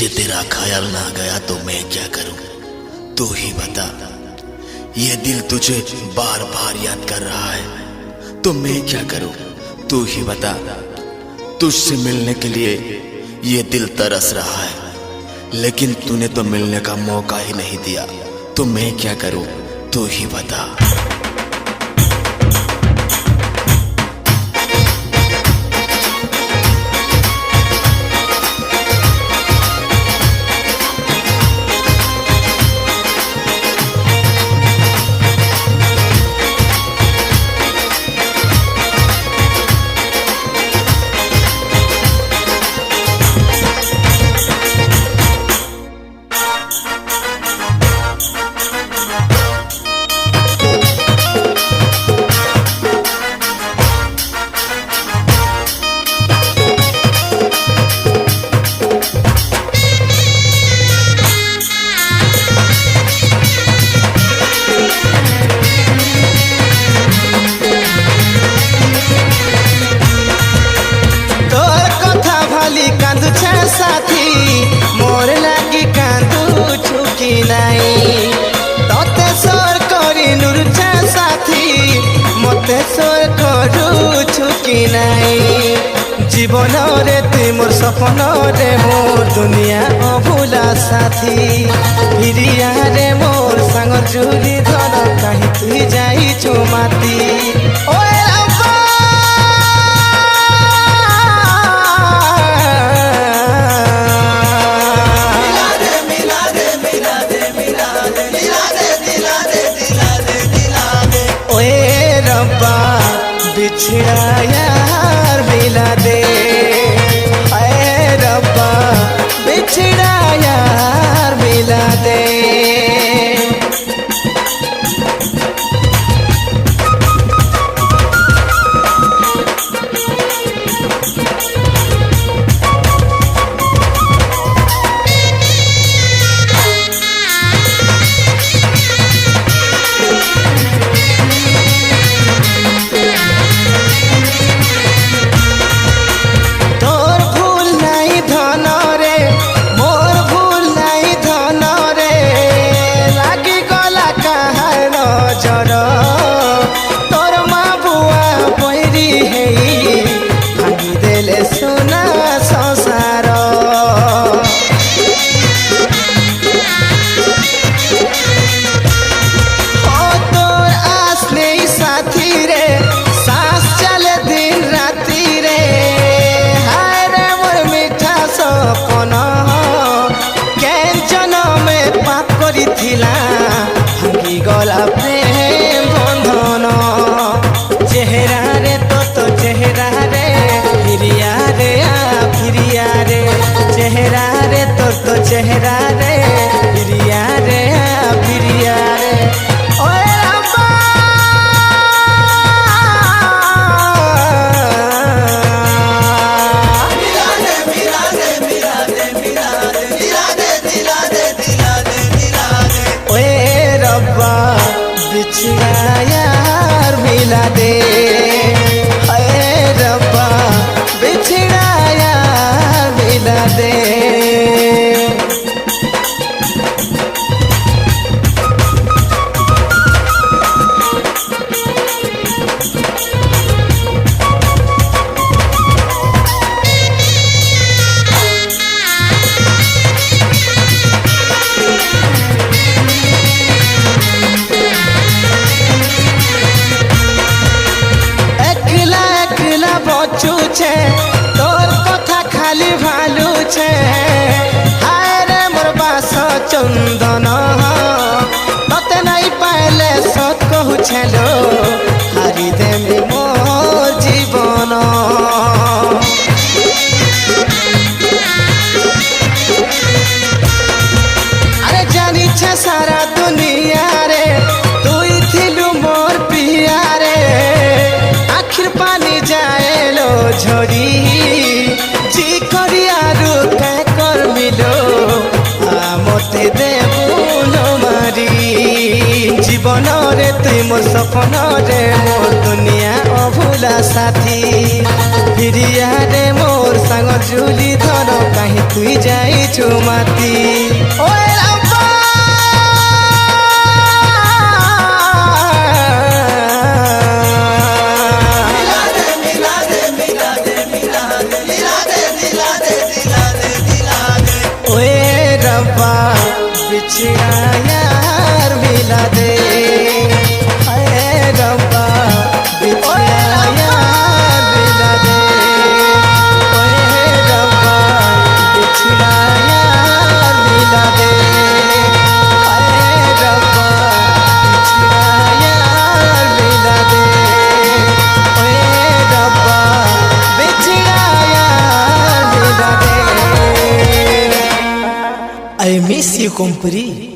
तुझे तेरा ख्याल ना गया तो मैं क्या करूं, तू ही बता। ये दिल तुझे बार बार याद कर रहा है तो मैं क्या करूं, तू ही बता। तुझसे मिलने के लिए ये दिल तरस रहा है, लेकिन तूने तो मिलने का मौका ही नहीं दिया, तो मैं क्या करूं, तू ही बता। साथी मोर लागी कांदू छुकी नाई, तोते सोर करी नुरछा साथी मते सोर करू छुकी नाई। जीवन रे तुई मोर सपन रे मोर दुनिया अभुला साथी, फिरिया रे मोर सांग जुली धर कहीं तुई जाई चुमाती। बिछड़ा यार मिला दे, ऐ रब्बा बिछड़ा यार मिला दे। गला प्रेम बंधन चेहरा रे तो चेहरा रे फिरिया रे फिरिया रे, चेहरा रे तो चेहरा रे फिरिया रे फिरिया रे। बिछड़ा यार मिला दे, ऐ रब्बा बिछड़ा यार मिला दे। तोर कथा खाली भालू छे, हाय रे मोर बास चंदन तते नहीं पाइले सत कहू छेलो, हारी देमी मोर जीवन। अरे जानी छे सारा दुनिया रे तुई थिलु मोर पिया रे, आखिर पानी जाए लो झड़ी जी करियारू कै कर मिलो मते देबुलो मारी। जीवन जीवन रे तुई मोर सपन रे मोर दुनिया अभुला साथी फिरिया रे मोर सांग जुली धर कहीं तुई जाई माती ओए रामा बिछड़ा यार मिला दे रब्बा बिछड़ा यार मिला दे रब्बा बिछड़ा यार मिला दे रब्बा बिछड़ा यार मिला दे रब्बा बिछड़ा यार मिला दे। I miss you, compri.